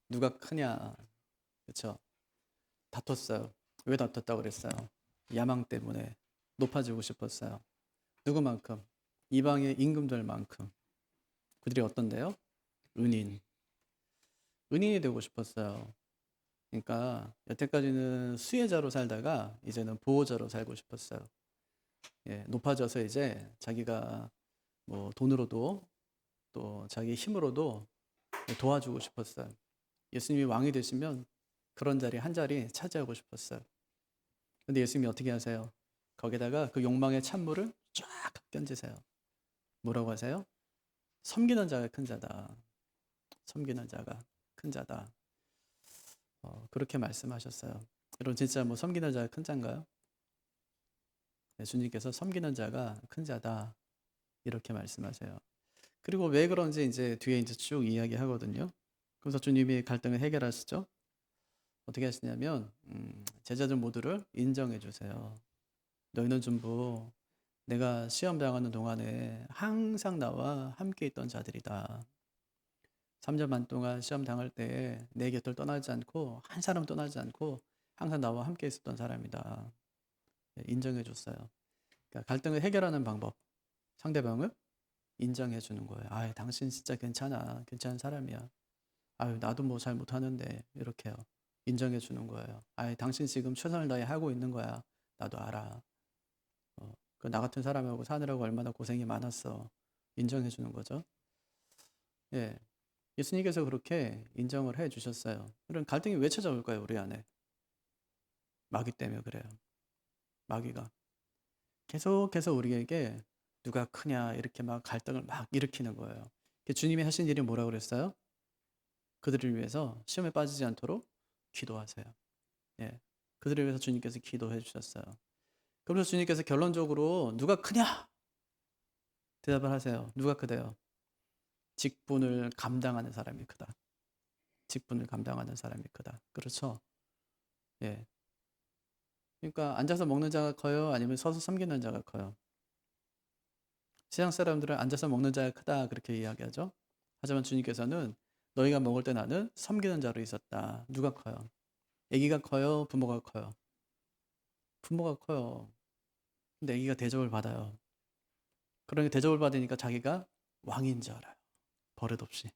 누가 크냐. 그쵸? 다퉜어요. 왜 다퉜다고 그랬어요? 야망 때문에 높아지고 싶었어요. 누구만큼? 이방의 임금들만큼. 그들이 어떤데요? 은인. 은인이 되고 싶었어요. 그러니까 여태까지는 수혜자로 살다가 이제는 보호자로 살고 싶었어요. 예, 높아져서 이제 자기가 뭐 돈으로도 또 자기 힘으로도 도와주고 싶었어요. 예수님이 왕이 되시면 그런 자리 한 자리 차지하고 싶었어요. 근데 예수님이 어떻게 하세요? 거기다가 그 욕망의 찬물을 쫙 던지세요. 뭐라고 하세요? 섬기는 자가 큰 자다. 섬기는 자가 큰 자다. 그렇게 말씀하셨어요. 여러분 진짜 뭐 섬기는 자가 큰 자인가요? 네, 주님께서 섬기는 자가 큰 자다. 이렇게 말씀하세요. 그리고 왜 그런지 이제 뒤에 이제 쭉 이야기하거든요. 그래서 주님이 갈등을 해결하시죠. 어떻게 하시냐면 제자들 모두를 인정해 주세요. 너희는 전부 내가 시험 당하는 동안에 항상 나와 함께 있던 자들이다. 3년 반 동안 시험 당할 때 내 곁을 떠나지 않고 한 사람 떠나지 않고 항상 나와 함께 있었던 사람이다. 네, 인정해 줬어요. 그러니까 갈등을 해결하는 방법, 상대방을 인정해 주는 거예요. 아, 당신 진짜 괜찮아. 괜찮은 사람이야. 아유, 나도 뭐 잘 못하는데 이렇게요. 인정해 주는 거예요. 아, 당신 지금 최선을 다해 하고 있는 거야. 나도 알아. 나 같은 사람하고 사느라고 얼마나 고생이 많았어. 인정해 주는 거죠. 예. 예수님께서 그렇게 인정을 해 주셨어요. 그럼 갈등이 왜 찾아올까요, 우리 안에? 마귀 때문에 그래요. 마귀가. 계속해서 우리에게 누가 크냐, 이렇게 막 갈등을 막 일으키는 거예요. 주님이 하신 일이 뭐라고 그랬어요? 그들을 위해서 시험에 빠지지 않도록 기도하세요. 예. 그들을 위해서 주님께서 기도해 주셨어요. 그러면서 주님께서 결론적으로 누가 크냐? 대답을 하세요. 누가 크대요? 직분을 감당하는 사람이 크다. 직분을 감당하는 사람이 크다. 그렇죠? 예. 그러니까 앉아서 먹는 자가 커요? 아니면 서서 섬기는 자가 커요? 세상 사람들은 앉아서 먹는 자가 크다 그렇게 이야기하죠. 하지만 주님께서는 너희가 먹을 때 나는 섬기는 자로 있었다. 누가 커요? 아기가 커요? 부모가 커요? 부모가 커요. 근데 아기가 대접을 받아요. 그러니까 대접을 받으니까 자기가 왕인 줄 알아요. 버릇없이.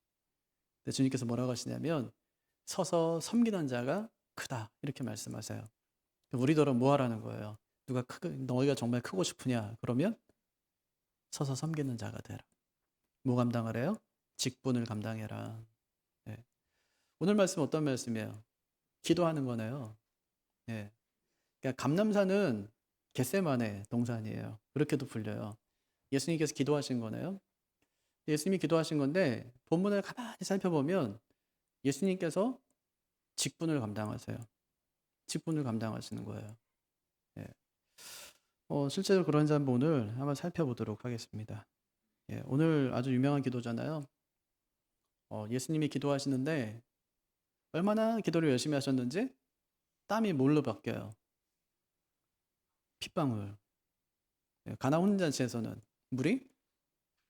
근데 주님께서 뭐라고 하시냐면 서서 섬기는 자가 크다 이렇게 말씀하세요. 우리더러 뭐 하라는 거예요? 너희가 정말 크고 싶으냐? 그러면 서서 섬기는 자가 되라. 뭐 감당하래요? 직분을 감당해라. 예. 오늘 말씀 어떤 말씀이에요? 기도하는 거네요. 예. 그러니까 감남산은 겟세마네 동산이에요. 그렇게도 불려요. 예수님께서 기도하신 거네요. 예수님이 기도하신 건데 본문을 가만히 살펴보면 예수님께서 직분을 감당하세요. 직분을 감당하시는 거예요. 예. 실제로 그런 장면 오늘 한번 살펴보도록 하겠습니다. 예. 오늘 아주 유명한 기도잖아요. 예수님이 기도하시는데 얼마나 기도를 열심히 하셨는지 땀이 뭘로 바뀌어요? 핏방울. 예. 가나 혼잔치에서는 물이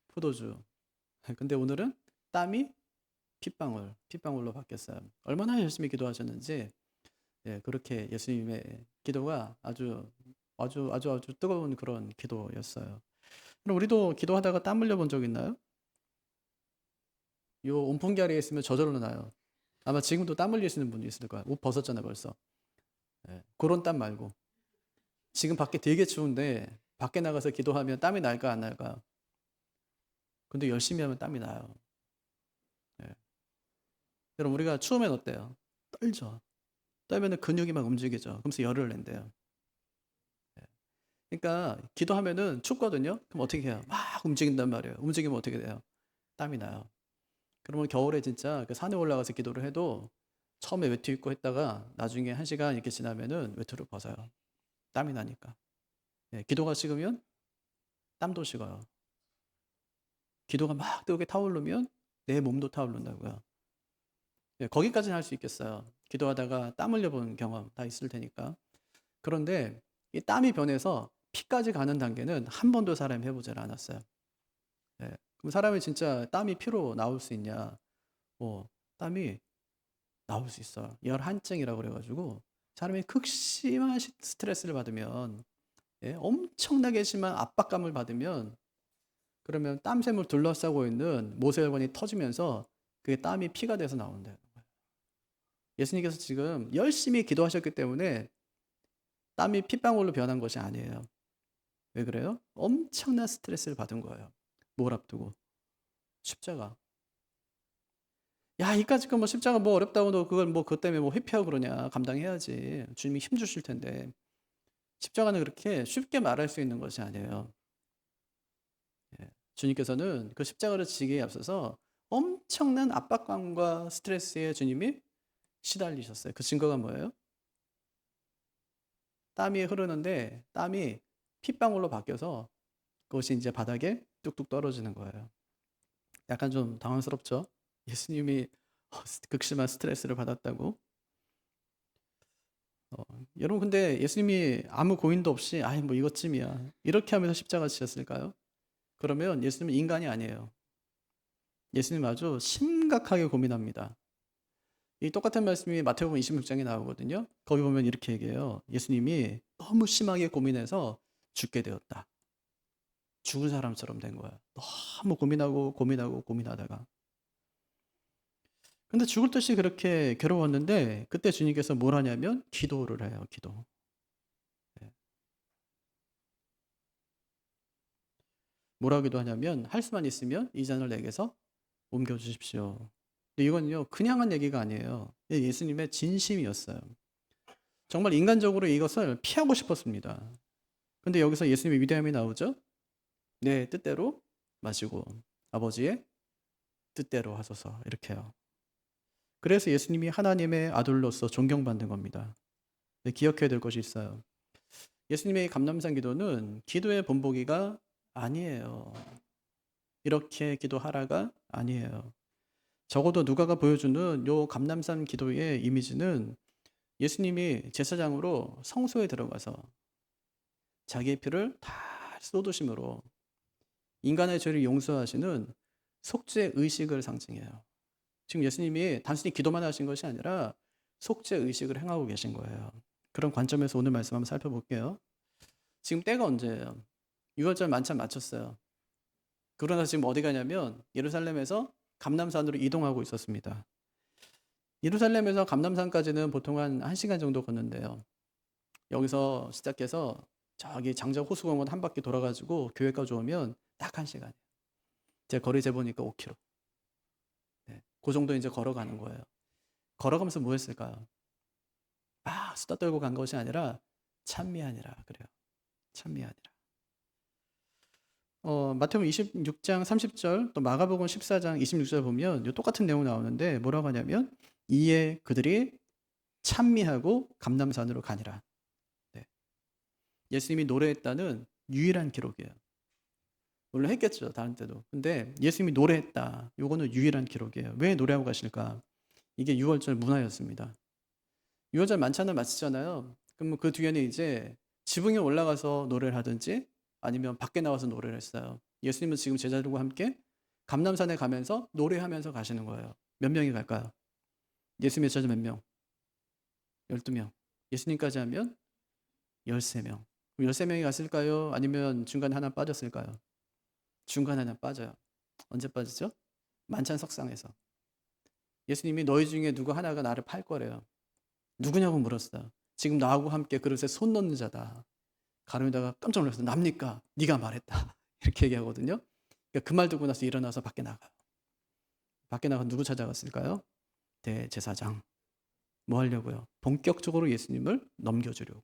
포도주. 근데 오늘은 땀이 핏방울로 바뀌었어요. 얼마나 열심히 기도하셨는지, 예, 그렇게 예수님의 기도가 아주 뜨거운 그런 기도였어요. 그럼 우리도 기도하다가 땀 흘려 본 적 있나요? 요 온풍기 아래에 있으면 저절로 나요. 아마 지금도 땀 흘리시는 분이 있을 거야. 옷 벗었잖아요, 벌써. 예, 그런 땀 말고. 지금 밖에 되게 추운데, 밖에 나가서 기도하면 땀이 날까, 안 날까? 근데 열심히 하면 땀이 나요. 예. 여러분, 우리가 추우면 어때요? 떨죠. 떨면 근육이 막 움직이죠. 그러면서 열을 낸대요. 예. 그러니까 기도하면은 춥거든요. 그럼 어떻게 해요? 막 움직인단 말이에요. 움직이면 어떻게 돼요? 땀이 나요. 그러면 겨울에 진짜 그 산에 올라가서 기도를 해도 처음에 외투 입고 했다가 나중에 1시간 이렇게 지나면은 외투를 벗어요. 땀이 나니까. 예, 기도가 식으면 땀도 식어요. 기도가 막 뜨겁게 타오르면 내 몸도 타오른다고요. 예, 거기까지는 할 수 있겠어요. 기도하다가 땀 흘려본 경험 다 있을 테니까. 그런데 이 땀이 변해서 피까지 가는 단계는 한 번도 사람이 해보질 않았어요. 예, 그럼 사람이 진짜 땀이 피로 나올 수 있냐? 땀이 나올 수 있어요. 열한증이라고 그래가지고 사람이 극심한 스트레스를 받으면, 예, 엄청나게 심한 압박감을 받으면, 그러면 땀샘을 둘러싸고 있는 모세혈관이 터지면서 그게 땀이 피가 돼서 나온다는 거예요. 예수님께서 지금 열심히 기도하셨기 때문에 땀이 핏방울로 변한 것이 아니에요. 왜 그래요? 엄청난 스트레스를 받은 거예요. 뭘 앞두고? 십자가. 야, 이까짓 거 뭐 십자가 뭐 어렵다고 너 그걸 뭐 그것 때문에 뭐 회피하고 그러냐. 감당해야지. 주님이 힘 주실 텐데. 십자가는 그렇게 쉽게 말할 수 있는 것이 아니에요. 예. 주님께서는 그 십자가를 지기에 앞서서 엄청난 압박감과 스트레스에 주님이 시달리셨어요. 그 증거가 뭐예요? 땀이 흐르는데 땀이 핏방울로 바뀌어서 그것이 이제 바닥에 뚝뚝 떨어지는 거예요. 약간 좀 당황스럽죠? 예수님이 극심한 스트레스를 받았다고. 어, 여러분 근데 예수님이 아무 고민도 없이 아이 뭐 이것쯤이야 이렇게 하면서 십자가 지셨을까요? 그러면 예수님은 인간이 아니에요. 예수님 아주 심각하게 고민합니다. 이 똑같은 말씀이 마태복음 26장에 나오거든요. 거기 보면 이렇게 얘기해요. 예수님이 너무 심하게 고민해서 죽게 되었다. 죽은 사람처럼 된 거야. 너무 고민하고 고민하고 고민하다가. 근데 죽을 듯이 그렇게 괴로웠는데 그때 주님께서 뭘 하냐면 기도를 해요. 기도. 네. 뭐라 기도하냐면 할 수만 있으면 이 잔을 내게서 옮겨주십시오. 근데 이건요 그냥 한 얘기가 아니에요. 예수님의 진심이었어요. 정말 인간적으로 이것을 피하고 싶었습니다. 근데 여기서 예수님의 위대함이 나오죠. 내 뜻대로 마시고 아버지의 뜻대로 하소서 이렇게요. 그래서 예수님이 하나님의 아들로서 존경받는 겁니다. 근데 기억해야 될 것이 있어요. 예수님의 감람산 기도는 기도의 본보기가 아니에요. 이렇게 기도하라가 아니에요. 적어도 누가가 보여주는 요 감람산 기도의 이미지는 예수님이 제사장으로 성소에 들어가서 자기의 피를 다 쏟으심으로 인간의 죄를 용서하시는 속죄 의식을 상징해요. 지금 예수님이 단순히 기도만 하신 것이 아니라 속죄 의식을 행하고 계신 거예요. 그런 관점에서 오늘 말씀 한번 살펴볼게요. 지금 때가 언제예요? 6월절 만찬 마쳤어요. 그러나 지금 어디 가냐면 예루살렘에서 감람산으로 이동하고 있었습니다. 예루살렘에서 감람산까지는 보통 한 1시간 정도 걷는데요. 여기서 시작해서 저기 장작 호수공원 한 바퀴 돌아가지고 교회까지 오면 딱 1시간이에요. 제 거리 재보니까 5km. 네, 그 정도 이제 걸어가는 거예요. 걸어가면서 뭐 했을까요? 막 수다 떨고 간 것이 아니라 찬미하니라 그래요. 찬미하니라. 마태복음 26장 30절 또 마가복음 14장 26절 보면 똑같은 내용 나오는데 뭐라고 하냐면 이에 그들이 찬미하고 감람산으로 가니라. 네. 예수님이 노래했다는 유일한 기록이에요. 물론 했겠죠 다른 때도. 근데 예수님이 노래했다. 이거는 유일한 기록이에요. 왜 노래하고 가실까? 이게 6월절 문화였습니다. 6월절 만찬을 마치잖아요. 그럼 그 뒤에는 이제 지붕에 올라가서 노래를 하든지 아니면 밖에 나와서 노래를 했어요. 예수님은 지금 제자들과 함께 감람산에 가면서 노래하면서 가시는 거예요. 몇 명이 갈까요? 예수님의 제자 몇 명? 12명. 예수님까지 하면 13명. 그럼 13명이 갔을까요? 아니면 중간에 하나 빠졌을까요? 중간에 하나 빠져요. 언제 빠지죠? 만찬 석상에서. 예수님이 너희 중에 누구 하나가 나를 팔 거래요. 누구냐고 물었어요. 지금 나하고 함께 그릇에 손 넣는 자다. 가룟유다가 깜짝 놀라서 납니까? 네가 말했다. 이렇게 얘기하거든요. 그러니까 그 말 듣고 나서 일어나서 밖에 나가요. 밖에 나가 누구 찾아갔을까요? 대제사장. 뭐 하려고요? 본격적으로 예수님을 넘겨주려고.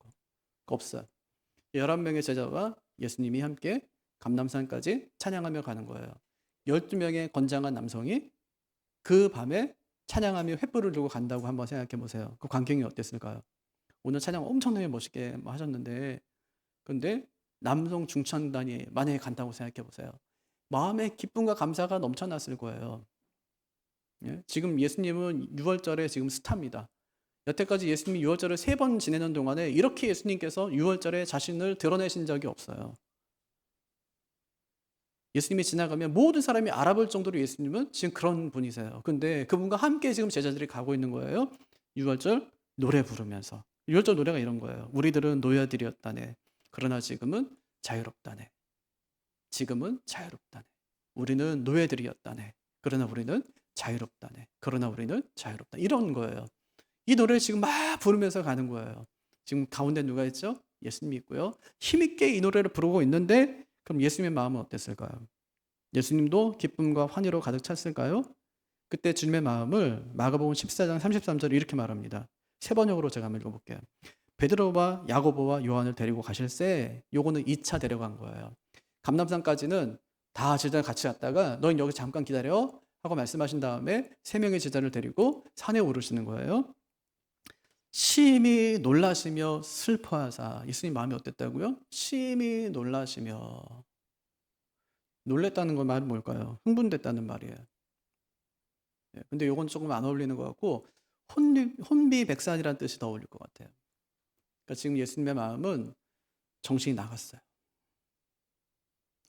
없어요. 11명의 제자와 예수님이 함께 감람산까지 찬양하며 가는 거예요. 12명의 건장한 남성이 그 밤에 찬양하며 횃불을 들고 간다고 한번 생각해 보세요. 그 광경이 어땠을까요? 오늘 찬양 엄청나게 멋있게 하셨는데 근데 남성 중창단이 만약에 간다고 생각해 보세요. 마음의 기쁨과 감사가 넘쳐났을 거예요. 예? 지금 예수님은 6월절에 지금 스타입니다. 여태까지 예수님이 6월절을 3번 지내는 동안에 이렇게 예수님께서 6월절에 자신을 드러내신 적이 없어요. 예수님이 지나가면 모든 사람이 알아볼 정도로 예수님은 지금 그런 분이세요. 근데 그분과 함께 지금 제자들이 가고 있는 거예요. 6월절 노래 부르면서. 6월절 노래가 이런 거예요. 우리들은 노예들이었다네. 그러나 지금은 자유롭다네. 지금은 자유롭다네. 우리는 노예들이었다네. 그러나 우리는 자유롭다네. 그러나 우리는 자유롭다. 이런 거예요. 이 노래를 지금 막 부르면서 가는 거예요. 지금 가운데 누가 있죠? 예수님이 있고요. 힘있게 이 노래를 부르고 있는데 그럼 예수님의 마음은 어땠을까요? 예수님도 기쁨과 환희로 가득 찼을까요? 그때 주님의 마음을 마가복음 14장 33절 이렇게 말합니다. 세 번역으로 제가 한번 읽어볼게요. 베드로와 야고보와 요한을 데리고 가실새 요거는 2차 데려간 거예요. 감람산까지는 다 제자 같이 갔다가 너희 여기 잠깐 기다려 하고 말씀하신 다음에 3명의 제자를 데리고 산에 오르시는 거예요. 심히 놀라시며 슬퍼하사. 예수님 마음이 어땠다고요? 심히 놀라시며. 놀랬다는 건 말은 뭘까요? 흥분됐다는 말이에요. 근데 이건 조금 안 어울리는 것 같고 혼비백산이라는 뜻이 더 어울릴 것 같아요. 그러니까 지금 예수님의 마음은 정신이 나갔어요.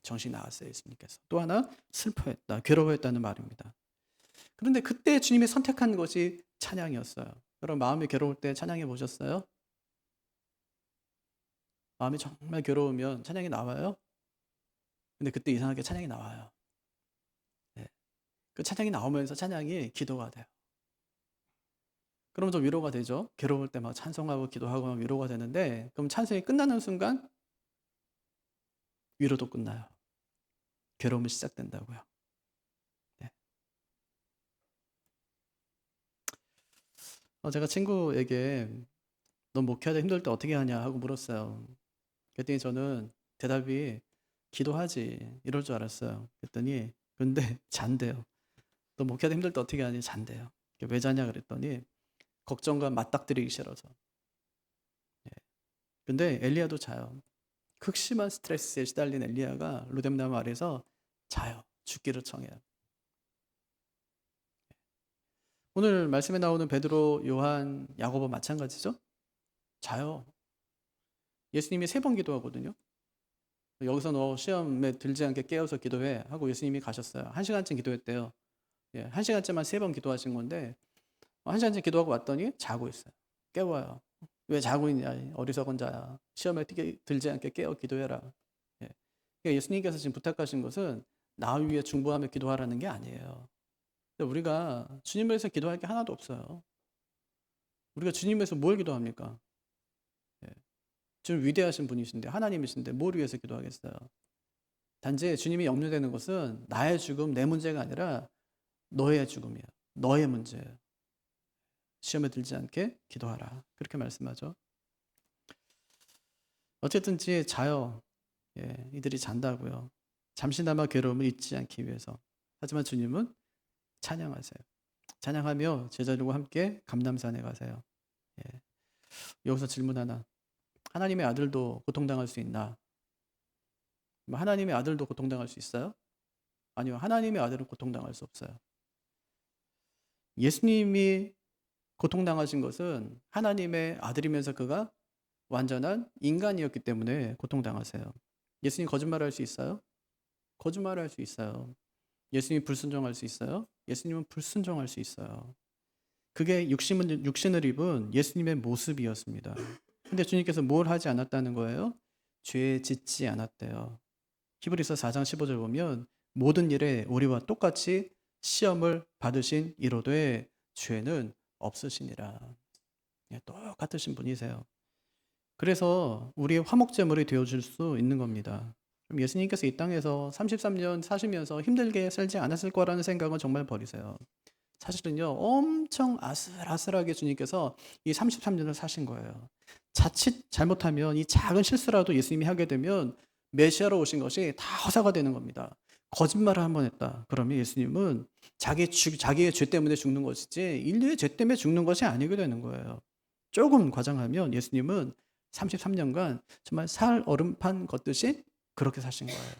정신이 나갔어요. 예수님께서. 또 하나 슬퍼했다, 괴로워했다는 말입니다. 그런데 그때 주님이 선택한 것이 찬양이었어요. 여러분 마음이 괴로울 때 찬양해 보셨어요? 마음이 정말 괴로우면 찬양이 나와요? 근데 그때 이상하게 찬양이 나와요. 네. 그 찬양이 나오면서 찬양이 기도가 돼요. 그럼 좀 위로가 되죠. 괴로울 때 막 찬송하고 기도하고 위로가 되는데 그럼 찬송이 끝나는 순간 위로도 끝나요. 괴로움이 시작된다고요. 네. 제가 친구에게 넌 목회하다 힘들 때 어떻게 하냐 하고 물었어요. 그랬더니 저는 대답이 기도하지 이럴 줄 알았어요. 그랬더니 근데 잔대요. 너 목회하다 힘들 때 어떻게 하니? 잔대요. 왜 자냐 그랬더니 걱정과 맞닥뜨리기 싫어서. 예. 근데 엘리야도 자요. 극심한 스트레스에 시달린 엘리야가 로뎀나무 아래서 자요. 죽기를 청해요. 오늘 말씀에 나오는 베드로, 요한, 야고보 마찬가지죠? 자요. 예수님이 3번 기도하거든요. 여기서 너 시험에 들지 않게 깨어서 기도해 하고 예수님이 가셨어요. 1시간쯤 기도했대요. 1시간쯤만 3번 기도하신 건데 1시간쯤 기도하고 왔더니 자고 있어요. 깨워요. 왜 자고 있냐? 어리석은 자야. 시험에 들지 않게 깨어 기도해라. 그러니까 예수님께서 지금 부탁하신 것은 나 위해 중보하며 기도하라는 게 아니에요. 우리가 주님을 위해서 기도할 게 하나도 없어요. 우리가 주님 위해서 뭘 기도합니까? 주님 위대하신 분이신데 하나님이신데 뭘 위해서 기도하겠어요? 단지 주님이 염려되는 것은 나의 죽음, 내 문제가 아니라 너의 죽음이야. 너의 문제예요. 시험에 들지 않게 기도하라. 그렇게 말씀하죠. 어쨌든지 자요. 이들이 잔다고요. 잠시나마 괴로움을 잊지 않기 위해서. 하지만 주님은 찬양하세요. 찬양하며 제자들과 함께 감람산에 가세요. 여기서 질문 하나. 하나님의 아들도 고통당할 수 있나? 하나님의 아들도 고통당할 수 있어요? 아니요. 하나님의 아들은 고통당할 수 없어요. 예수님이 고통당하신 것은 하나님의 아들이면서 그가 완전한 인간이었기 때문에 고통당하세요. 예수님 거짓말할 수 있어요? 거짓말할 수 있어요. 예수님이 불순종할 수 있어요? 예수님은 불순종할 수 있어요. 그게 육신을 입은 예수님의 모습이었습니다. 근데 주님께서 뭘 하지 않았다는 거예요? 죄 짓지 않았대요. 히브리서 4장 15절 보면 모든 일에 우리와 똑같이 시험을 받으신 이로되 죄는 없으시니라. 똑같으신 분이세요. 그래서 우리의 화목제물이 되어줄 수 있는 겁니다. 그럼 예수님께서 이 땅에서 33년 사시면서 힘들게 살지 않았을 거라는 생각은 정말 버리세요. 사실은요, 엄청 아슬아슬하게 주님께서 이 33년을 사신 거예요. 자칫 잘못하면 이 작은 실수라도 예수님이 하게 되면 메시아로 오신 것이 다 허사가 되는 겁니다. 거짓말을 한번 했다. 그러면 예수님은 자기의 죄 때문에 죽는 것이지 인류의 죄 때문에 죽는 것이 아니게 되는 거예요. 조금 과장하면 예수님은 33년간 정말 살 얼음판 걷듯이 그렇게 사신 거예요.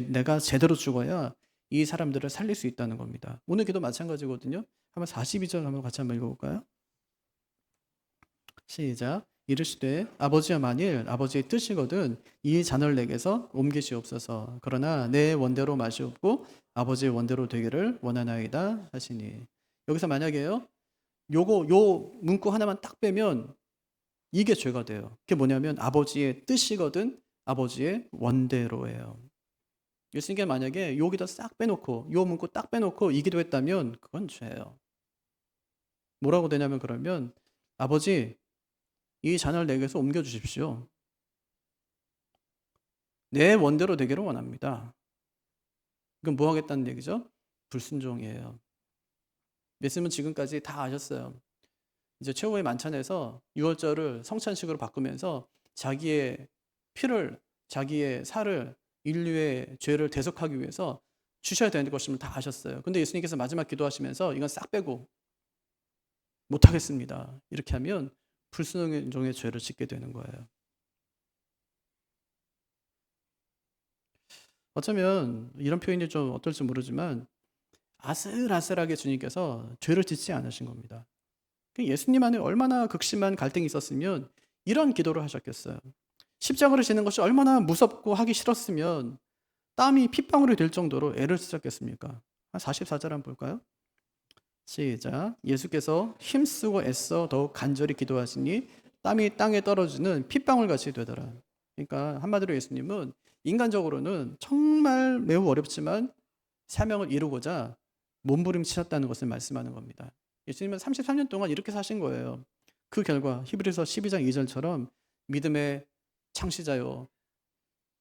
내가 제대로 죽어야 이 사람들을 살릴 수 있다는 겁니다. 오늘 기도 마찬가지거든요. 한번 42절 한번 같이 한번 읽어볼까요? 시작. 이르시되 아버지여 만일 아버지의 뜻이거든 이 잔을 내게서 옮기시옵소서. 그러나 내 원대로 마시옵고 아버지의 원대로 되기를 원하나이다 하시니. 여기서 만약에요, 요 문구 하나만 딱 빼면 이게 죄가 돼요. 그게 뭐냐면 아버지의 뜻이거든 아버지의 원대로예요. 예수님께 만약에 여기다 싹 빼놓고 요 문구 딱 빼놓고 이 기도했다면 그건 죄예요. 뭐라고 되냐면 그러면 아버지 이 잔을 내게서 옮겨주십시오. 내 원대로 되기를 원합니다. 그럼 뭐 하겠다는 얘기죠? 불순종이에요. 예수님은 지금까지 다 아셨어요. 이제 최후의 만찬에서 유월절을 성찬식으로 바꾸면서 자기의 피를, 자기의 살을 인류의 죄를 대속하기 위해서 주셔야 되는 것임을 다 아셨어요. 근데 예수님께서 마지막 기도하시면서 이건 싹 빼고 못하겠습니다. 이렇게 하면 불순종의 죄를 짓게 되는 거예요. 어쩌면 이런 표현이 좀 어떨지 모르지만 아슬아슬하게 주님께서 죄를 짓지 않으신 겁니다. 예수님 안에 얼마나 극심한 갈등이 있었으면 이런 기도를 하셨겠어요. 십자가를 지는 것이 얼마나 무섭고 하기 싫었으면 땀이 핏방울이 될 정도로 애를 쓰셨겠습니까? 44절 한번 볼까요? 시작. 예수께서 힘쓰고 애써 더욱 간절히 기도하시니 땀이 땅에 떨어지는 핏방울같이 되더라. 그러니까 한마디로 예수님은 인간적으로는 정말 매우 어렵지만 사명을 이루고자 몸부림치셨다는 것을 말씀하는 겁니다. 예수님은 33년 동안 이렇게 사신 거예요. 그 결과 히브리서 12장 2절처럼 믿음의 창시자요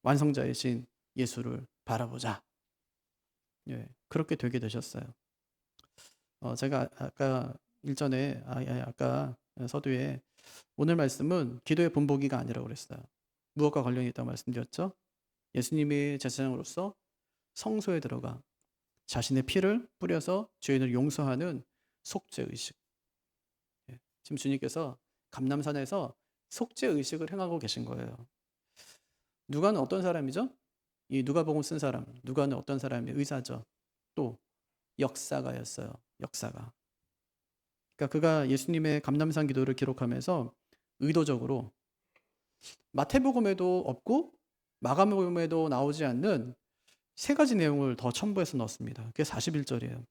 완성자이신 예수를 바라보자. 예, 그렇게 되게 되셨어요. 제가 아까 일전에 아까 서두에 오늘 말씀은 기도의 본보기가 아니라고 그랬어요. 무엇과 관련이 있다고 말씀드렸죠? 예수님이 제사장으로서 성소에 들어가 자신의 피를 뿌려서 죄인을 용서하는 속죄의식. 지금 주님께서 감람산에서 속죄의식을 행하고 계신 거예요. 누가는 어떤 사람이죠? 이 누가복음 쓴 사람, 누가는 어떤 사람이 의사죠. 또 역사가였어요. 역사가. 그러니까 그가 예수님의 감람산 기도를 기록하면서 의도적으로 마태복음에도 없고 마가복음에도 나오지 않는 세 가지 내용을 더 첨부해서 넣었습니다. 그게 41절이에요.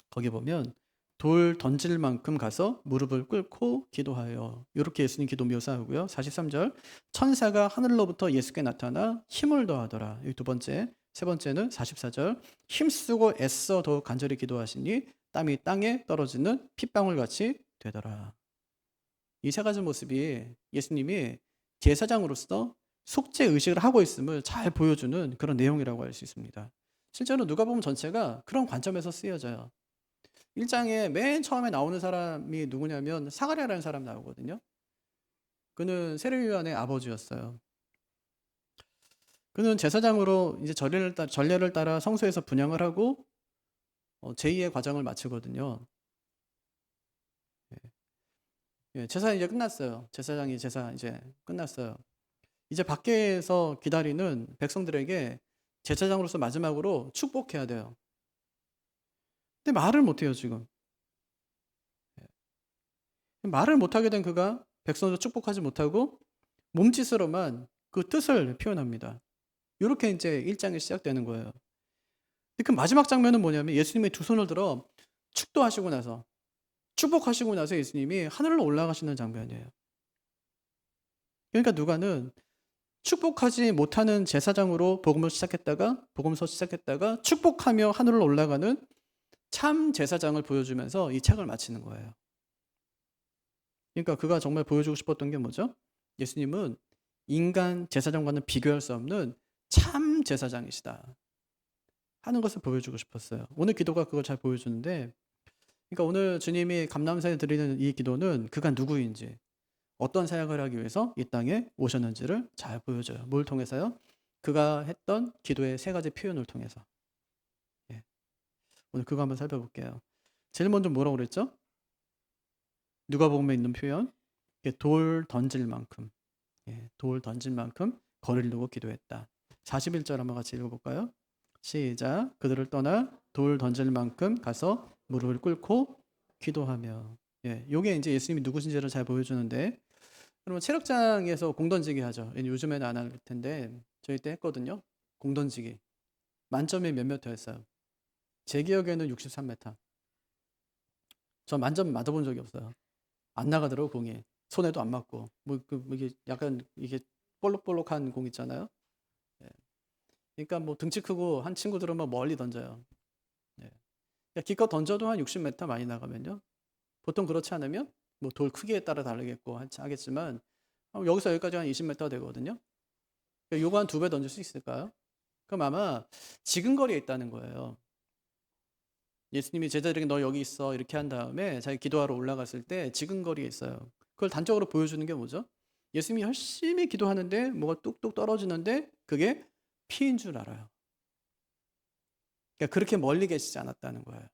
거기 보면 돌 던질 만큼 가서 무릎을 꿇고 기도하여, 이렇게 예수님 기도 묘사하고요. 43절 천사가 하늘로부터 예수께 나타나 힘을 더하더라. 이 두 번째. 세 번째는 44절 힘쓰고 애써 더욱 간절히 기도하시니 땀이 땅에 떨어지는 핏방울같이 되더라. 이 세 가지 모습이 예수님이 제사장으로서 속죄 의식을 하고 있음을 잘 보여주는 그런 내용이라고 할 수 있습니다. 실제로 누가복음 전체가 그런 관점에서 쓰여져요. 1장에 맨 처음에 나오는 사람이 누구냐면 사가랴라는 사람 나오거든요. 그는 세례요한의 아버지였어요. 그는 제사장으로 이제 전례를 따라 성소에서 분향을 하고 제2의 과정을 마치거든요. 제사 이제 끝났어요. 제사장이 제사 이제 끝났어요. 이제 밖에서 기다리는 백성들에게 제사장으로서 마지막으로 축복해야 돼요. 근데 말을 못해요, 지금. 말을 못하게 된 그가 백성을 축복하지 못하고 몸짓으로만 그 뜻을 표현합니다. 이렇게 이제 1장이 시작되는 거예요. 근데 그 마지막 장면은 뭐냐면 예수님이 두 손을 들어 축도하시고 나서 축복하시고 나서 예수님이 하늘로 올라가시는 장면이에요. 그러니까 누가는 축복하지 못하는 제사장으로 복음서 시작했다가 축복하며 하늘로 올라가는 참 제사장을 보여주면서 이 책을 마치는 거예요. 그러니까 그가 정말 보여주고 싶었던 게 뭐죠? 예수님은 인간 제사장과는 비교할 수 없는 참 제사장이시다 하는 것을 보여주고 싶었어요. 오늘 기도가 그걸 잘 보여주는데, 그러니까 오늘 주님이 감람산에 드리는 이 기도는 그가 누구인지, 어떤 사역을 하기 위해서 이 땅에 오셨는지를 잘 보여줘요. 뭘 통해서요? 그가 했던 기도의 세 가지 표현을 통해서. 예. 오늘 그거 한번 살펴볼게요. 제일 먼저 뭐라고 그랬죠? 누가복음에 있는 표현, 돌 던질 만큼, 돌 던질 만큼 거리를 두고 기도했다. 41절 한번 같이 읽어볼까요? 시작. 그들을 떠나 돌 던질 만큼 가서 무릎을 꿇고 기도하며. 요게 이제 예수님이 누구신지를 잘 보여주는데, 그러면 체력장에서 공 던지기 하죠. 요즘에는 안 할 텐데 저희 때 했거든요. 공 던지기. 만점이 몇 미터였어요? 제 기억에는 63m. 저 만점 맞아본 적이 없어요. 안 나가더라고 공이. 손에도 안 맞고. 이게 약간 이게 볼록볼록한 공 있잖아요. 예. 그러니까 뭐 등치 크고 한 친구들은 막 멀리 던져요. 예. 그러니까 기껏 던져도 한 60m 많이 나가면요. 보통 그렇지 않으면 뭐 돌 크기에 따라 다르겠고 하겠지만 여기서 여기까지 한 20m 되거든요. 그러니까 요거 한 2배 던질 수 있을까요? 그럼 아마 지근거리에 있다는 거예요. 예수님이 제자들에게 너 여기 있어 이렇게 한 다음에 자기 기도하러 올라갔을 때 지근거리에 있어요. 그걸 단적으로 보여주는 게 뭐죠? 예수님이 열심히 기도하는데 뭐가 뚝뚝 떨어지는데 그게 피인 줄 알아요. 그러니까 그렇게 멀리 계시지 않았다는 거예요.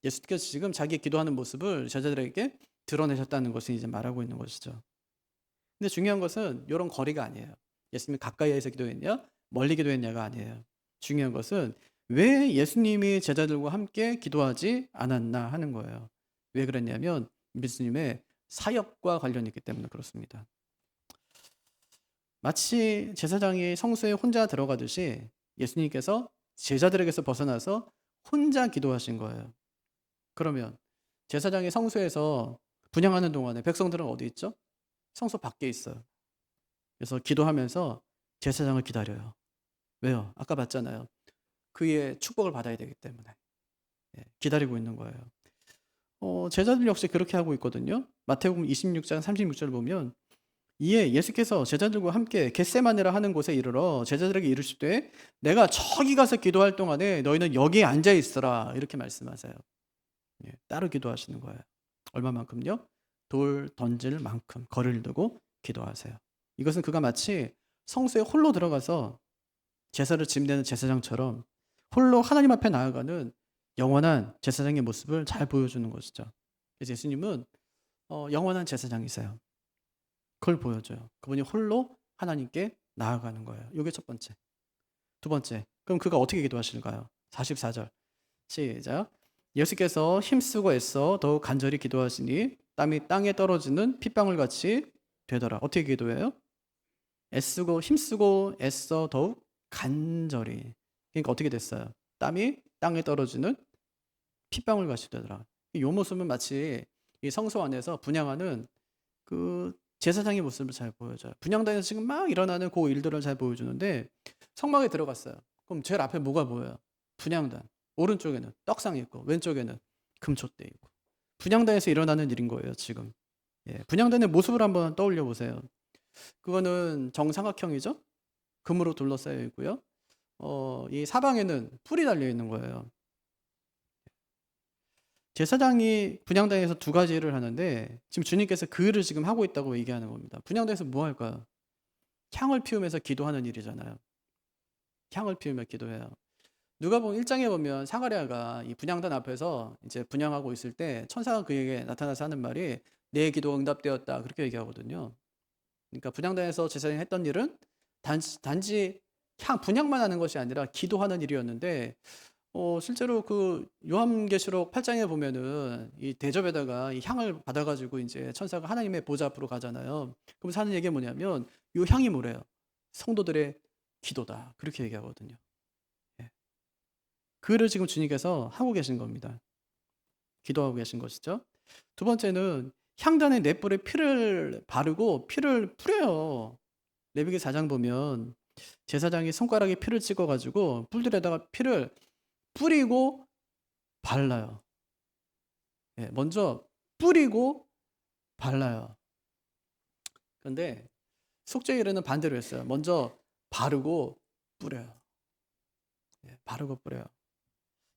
예수께서 지금 자기 기도하는 모습을 제자들에게 드러내셨다는 것을 이제 말하고 있는 것이죠. 근데 중요한 것은 이런 거리가 아니에요. 예수님이 가까이에서 기도했냐, 멀리 기도했냐가 아니에요. 중요한 것은 왜 예수님이 제자들과 함께 기도하지 않았나 하는 거예요. 왜 그랬냐면 예수님의 사역과 관련이 있기 때문에 그렇습니다. 마치 제사장이 성소에 혼자 들어가듯이 예수님께서 제자들에게서 벗어나서 혼자 기도하신 거예요. 그러면 제사장이 성소에서 분향하는 동안에 백성들은 어디 있죠? 성소 밖에 있어요. 그래서 기도하면서 제사장을 기다려요. 왜요? 아까 봤잖아요. 그의 축복을 받아야 되기 때문에. 기다리고 있는 거예요. 제자들 역시 그렇게 하고 있거든요. 마태복음 26장 36절 보면 이에 예수께서 제자들과 함께 겟세마네라 하는 곳에 이르러 제자들에게 이르시되 내가 저기 가서 기도할 동안에 너희는 여기에 앉아 있으라 이렇게 말씀하세요. 따로 기도하시는 거예요. 얼마만큼요? 돌 던질 만큼 거리를 두고 기도하세요. 이것은 그가 마치 성소에 홀로 들어가서 제사를 지내는 제사장처럼 홀로 하나님 앞에 나아가는 영원한 제사장의 모습을 잘 보여주는 것이죠. 그래서 예수님은 영원한 제사장이세요. 그걸 보여줘요. 그분이 홀로 하나님께 나아가는 거예요. 이게 첫 번째. 두 번째, 그럼 그가 어떻게 기도하실까요? 44절 시작. 예수께서 힘쓰고 애써 더욱 간절히 기도하시니 땀이 땅에 떨어지는 핏방울 같이 되더라. 어떻게 기도해요? 애쓰고 힘쓰고 애써 더욱 간절히. 그러니까 어떻게 됐어요? 땀이 땅에 떨어지는 핏방울 같이 되더라. 이 모습은 마치 이 성소 안에서 분향하는 그 제사장의 모습을 잘 보여줘요. 분향단에서 지금 막 일어나는 그 일들을 잘 보여주는데 성막에 들어갔어요. 그럼 제일 앞에 뭐가 보여요? 분향단. 오른쪽에는 떡상이 있고 왼쪽에는 금촛대 있고. 분향단에서 일어나는 일인 거예요, 지금. 분향단의 모습을 한번 떠올려 보세요. 그거는 정삼각형이죠? 금으로 둘러싸여 있고요. 이 사방에는 뿔이 달려 있는 거예요. 제사장이 분향단에서 두 가지 일을 하는데 지금 주님께서 그 일을 지금 하고 있다고 얘기하는 겁니다. 분향단에서 뭐 할까요? 향을 피우면서 기도하는 일이잖아요. 향을 피우며 기도해요. 누가복음 1장에 보면 사가랴가 이 분향단 앞에서 이제 분향하고 있을 때 천사가 그에게 나타나서 하는 말이 내 기도가 응답되었다 그렇게 얘기하거든요. 그러니까 분향단에서 제사장이 했던 일은 단지 분향만 하는 것이 아니라 기도하는 일이었는데 실제로 그 요한계시록 8장에 보면은 이 대접에다가 이 향을 받아가지고 이제 천사가 하나님의 보좌 앞으로 가잖아요. 그럼 하는 얘기가 뭐냐면 이 향이 뭐래요? 성도들의 기도다 그렇게 얘기하거든요. 그를 지금 주님께서 하고 계신 겁니다. 기도하고 계신 것이죠. 두 번째는 향단에 넷불에 피를 바르고 피를 뿌려요. 레위기 4장 보면 제사장이 손가락에 피를 찍어가지고 뿔들에다가 피를 뿌리고 발라요. 먼저 뿌리고 발라요. 그런데 속죄일에는 반대로 했어요. 먼저 바르고 뿌려요. 바르고 뿌려요.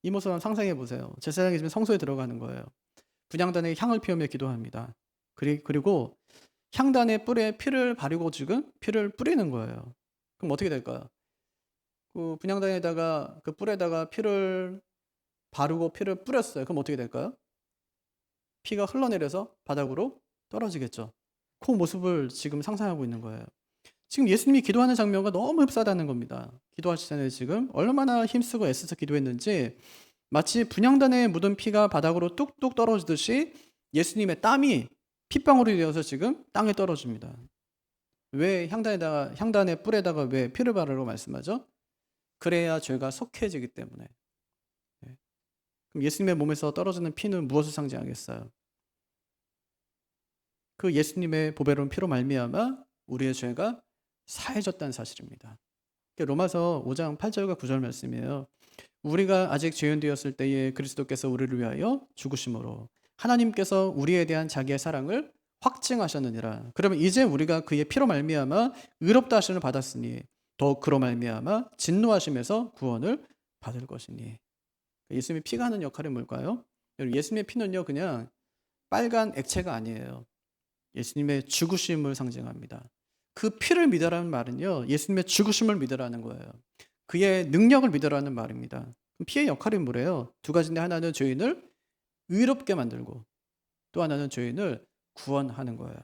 이 모습 한번 상상해 보세요. 제사장이 지금 성소에 들어가는 거예요. 분향단에 향을 피우며 기도합니다. 그리고 향단의 뿔에 피를 바르고 지금 피를 뿌리는 거예요. 그럼 어떻게 될까요? 그 분향단에다가 그 뿔에다가 피를 바르고 피를 뿌렸어요. 그럼 어떻게 될까요? 피가 흘러내려서 바닥으로 떨어지겠죠. 그 모습을 지금 상상하고 있는 거예요. 지금 예수님이 기도하는 장면과 너무 흡사하다는 겁니다. 기도하시잖아요. 지금 얼마나 힘쓰고 애써서 기도했는지 마치 분향단에 묻은 피가 바닥으로 뚝뚝 떨어지듯이 예수님의 땀이 핏방울이 되어서 지금 땅에 떨어집니다. 왜 향단의 뿔에다가 왜 피를 바르라고 말씀하죠? 그래야 죄가 속해지기 때문에. 네. 그럼 예수님의 몸에서 떨어지는 피는 무엇을 상징하겠어요? 그 예수님의 보배로운 피로 말미암아 우리의 죄가 사해졌다는 사실입니다. 로마서 5장 8절과 9절 말씀이에요. 우리가 아직 죄인 되었을 때에 그리스도께서 우리를 위하여 죽으심으로 하나님께서 우리에 대한 자기의 사랑을 확증하셨느니라. 그러면 이제 우리가 그의 피로 말미암아 의롭다 하심을 받았으니 더욱 그로 말미암아 진노하심에서 구원을 받을 것이니. 예수님의 피가 하는 역할이 뭘까요? 예수님의 피는요 그냥 빨간 액체가 아니에요. 예수님의 죽으심을 상징합니다. 그 피를 믿으라는 말은요 예수님의 죽으심을 믿으라는 거예요. 그의 능력을 믿으라는 말입니다. 그럼 피의 역할이 뭐래요? 두 가지인데 하나는 죄인을 의롭게 만들고 또 하나는 죄인을 구원하는 거예요.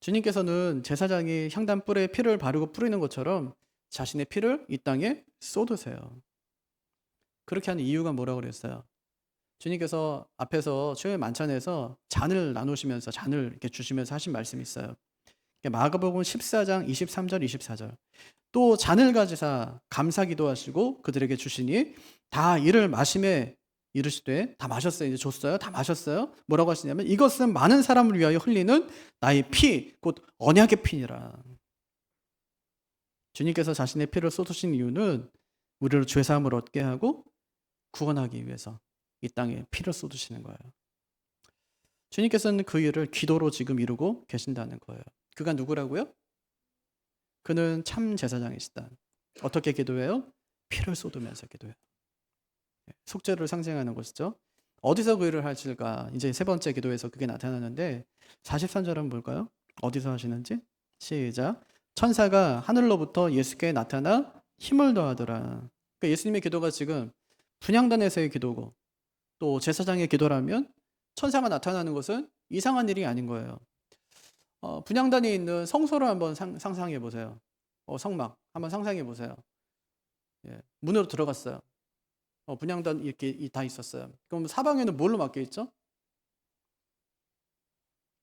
주님께서는 제사장이 향단 뿔에 피를 바르고 뿌리는 것처럼 자신의 피를 이 땅에 쏟으세요. 그렇게 하는 이유가 뭐라고 그랬어요? 주님께서 앞에서 최후의 만찬에서 잔을 나누시면서 잔을 이렇게 주시면서 하신 말씀이 있어요. 마가복음 14장 23절 24절. 또 잔을 가지사 감사 기도하시고 그들에게 주시니 다 이를 마심에 이르시되 다 마셨어요. 이제 줬어요. 다 마셨어요. 뭐라고 하시냐면 이것은 많은 사람을 위하여 흘리는 나의 피, 곧 언약의 피니라. 주님께서 자신의 피를 쏟으신 이유는 우리를 죄사함을 얻게 하고 구원하기 위해서 이 땅에 피를 쏟으시는 거예요. 주님께서는 그 일을 기도로 지금 이루고 계신다는 거예요. 그가 누구라고요? 그는 참 제사장이시다. 어떻게 기도해요? 피를 쏟으면서 기도해요. 속죄를 상징하는 것이죠. 어디서 그 일을 하실까? 이제 세 번째 기도에서 그게 나타나는데 43절은 뭘까요? 어디서 하시는지? 시작. 천사가 하늘로부터 예수께 나타나 힘을 더하더라. 그러니까 예수님의 기도가 지금 분향단에서의 기도고 또 제사장의 기도라면 천사가 나타나는 것은 이상한 일이 아닌 거예요. 분향단에 있는 성소를 한번 상상해 보세요. 성막 한번 상상해 보세요. 예, 문으로 들어갔어요. 분향단 이렇게 다 있었어요. 그럼 사방에는 뭘로 막혀 있죠?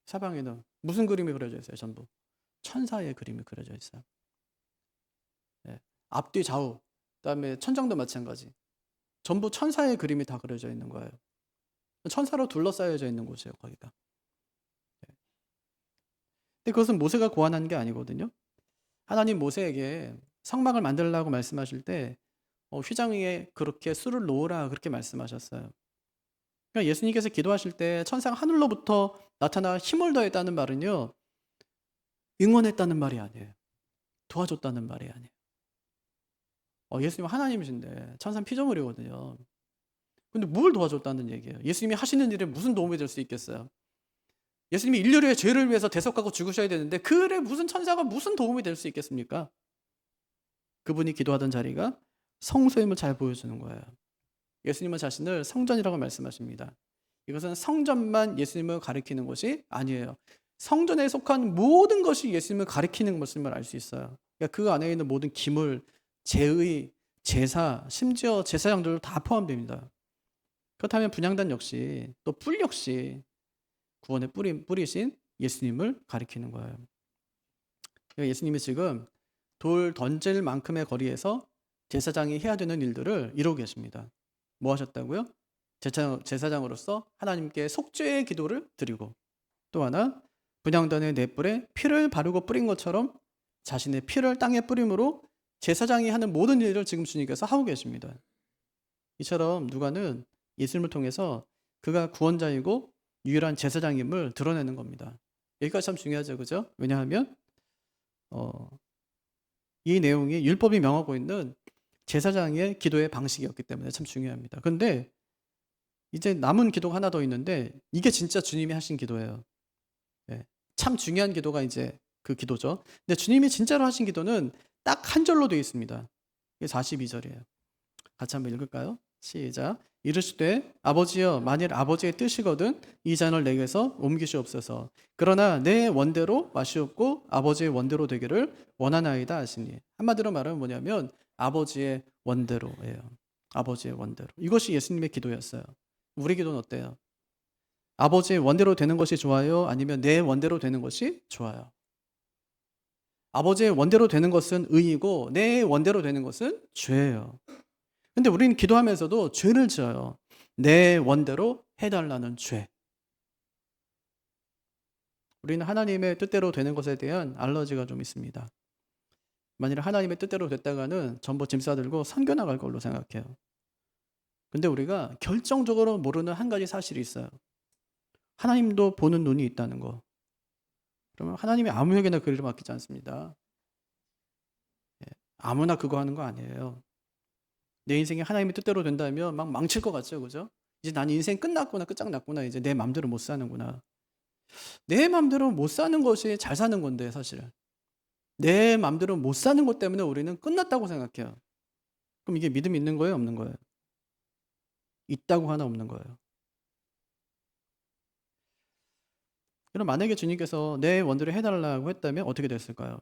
사방에는 무슨 그림이 그려져 있어요? 전부 천사의 그림이 그려져 있어요. 예, 앞뒤 좌우, 그다음에 천장도 마찬가지. 전부 천사의 그림이 다 그려져 있는 거예요. 천사로 둘러싸여져 있는 곳이에요, 거기가. 근데 그것은 모세가 고안한 게 아니거든요. 하나님 모세에게 성막을 만들라고 말씀하실 때 휘장 위에 그렇게 술을 놓으라 그렇게 말씀하셨어요. 그러니까 예수님께서 기도하실 때 천사가 하늘로부터 나타나 힘을 더했다는 말은요. 응원했다는 말이 아니에요. 도와줬다는 말이 아니에요. 예수님 하나님이신데 천사는 피조물이거든요. 근데 뭘 도와줬다는 얘기예요? 예수님이 하시는 일에 무슨 도움이 될 수 있겠어요? 예수님이 인류의 죄를 위해서 대속하고 죽으셔야 되는데 그 일에 무슨 천사가 무슨 도움이 될 수 있겠습니까? 그분이 기도하던 자리가 성소임을 잘 보여주는 거예요. 예수님은 자신을 성전이라고 말씀하십니다. 이것은 성전만 예수님을 가리키는 것이 아니에요. 성전에 속한 모든 것이 예수님을 가리키는 것임을 알 수 있어요. 그러니까 그 안에 있는 모든 기물, 제의, 제사, 심지어 제사장들도 다 포함됩니다. 그렇다면 분향단 역시 또 뿔 역시 구원의 뿌리신 예수님을 가리키는 거예요. 예수님이 지금 돌 던질 만큼의 거리에서 제사장이 해야 되는 일들을 이루고 계십니다. 뭐 하셨다고요? 제사장으로서 하나님께 속죄의 기도를 드리고 또 하나 분향단의 넷불에 피를 바르고 뿌린 것처럼 자신의 피를 땅에 뿌림으로 제사장이 하는 모든 일을 지금 주님께서 하고 계십니다. 이처럼 누가는 예수님을 통해서 그가 구원자이고 유일한 제사장임을 드러내는 겁니다. 여기까지 참 중요하죠, 그죠? 왜냐하면 이 내용이 율법이 명하고 있는 제사장의 기도의 방식이었기 때문에 참 중요합니다. 그런데 이제 남은 기도가 하나 더 있는데 이게 진짜 주님이 하신 기도예요. 네, 참 중요한 기도가 이제 그 기도죠. 근데 주님이 진짜로 하신 기도는 딱 한 절로 되어 있습니다. 이게 42절이에요. 같이 한번 읽을까요? 시작. 이르시되 아버지여 만일 아버지의 뜻이거든 이 잔을 내게서 옮기시옵소서. 그러나 내 원대로 마시옵고 아버지의 원대로 되기를 원하나이다 하시니. 한마디로 말하면 뭐냐면 아버지의 원대로예요. 아버지의 원대로. 이것이 예수님의 기도였어요. 우리 기도는 어때요? 아버지의 원대로 되는 것이 좋아요? 아니면 내 원대로 되는 것이 좋아요? 아버지의 원대로 되는 것은 의이고 내 원대로 되는 것은 죄예요. 근데 우리는 기도하면서도 죄를 지어요. 내 원대로 해달라는 죄. 우리는 하나님의 뜻대로 되는 것에 대한 알러지가 좀 있습니다. 만일 하나님의 뜻대로 됐다가는 전부 짐 싸들고 선교 나갈 걸로 생각해요. 근데 우리가 결정적으로 모르는 한 가지 사실이 있어요. 하나님도 보는 눈이 있다는 거. 그러면 하나님이 아무에게나 그 일을 맡기지 않습니다. 아무나 그거 하는 거 아니에요. 내 인생이 하나님의 뜻대로 된다면 막 망칠 것 같죠, 그죠? 이제 난 인생 끝났구나, 끝장났구나, 이제 내 맘대로 못 사는구나. 내 맘대로 못 사는 것이 잘 사는 건데, 사실은. 내 맘대로 못 사는 것 때문에 우리는 끝났다고 생각해요. 그럼 이게 믿음이 있는 거예요, 없는 거예요? 있다고 하나 없는 거예요. 그럼 만약에 주님께서 내 원대로 해달라고 했다면 어떻게 됐을까요?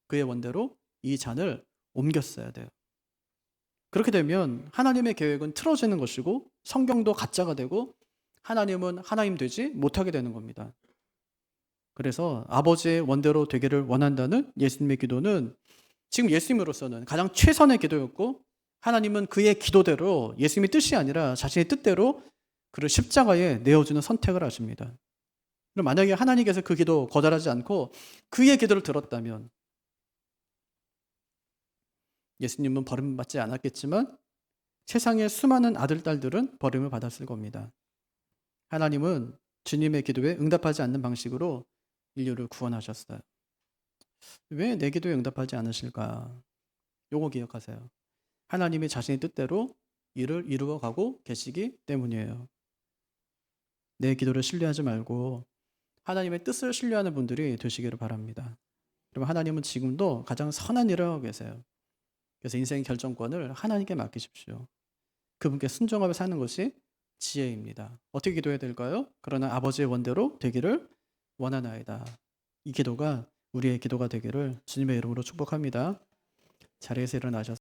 그의 원대로 이 잔을 옮겼어야 돼요. 그렇게 되면 하나님의 계획은 틀어지는 것이고 성경도 가짜가 되고 하나님은 하나님 되지 못하게 되는 겁니다. 그래서 아버지의 원대로 되기를 원한다는 예수님의 기도는 지금 예수님으로서는 가장 최선의 기도였고 하나님은 그의 기도대로 예수님의 뜻이 아니라 자신의 뜻대로 그를 십자가에 내어주는 선택을 하십니다. 그럼 만약에 하나님께서 그 기도 거절하지 않고 그의 기도를 들었다면 예수님은 버림을 받지 않았겠지만 세상의 수많은 아들, 딸들은 버림을 받았을 겁니다. 하나님은 주님의 기도에 응답하지 않는 방식으로 인류를 구원하셨어요. 왜 내 기도에 응답하지 않으실까? 요거 기억하세요. 하나님이 자신의 뜻대로 일을 이루어가고 계시기 때문이에요. 내 기도를 신뢰하지 말고 하나님의 뜻을 신뢰하는 분들이 되시기를 바랍니다. 그럼 하나님은 지금도 가장 선한 일을 하고 계세요. 그래서 인생의 결정권을 하나님께 맡기십시오. 그분께 순종하며 사는 것이 지혜입니다. 어떻게 기도해야 될까요? 그러나 아버지의 원대로 되기를 원하나이다. 이 기도가 우리의 기도가 되기를 주님의 이름으로 축복합니다. 자리에서 일어나셔서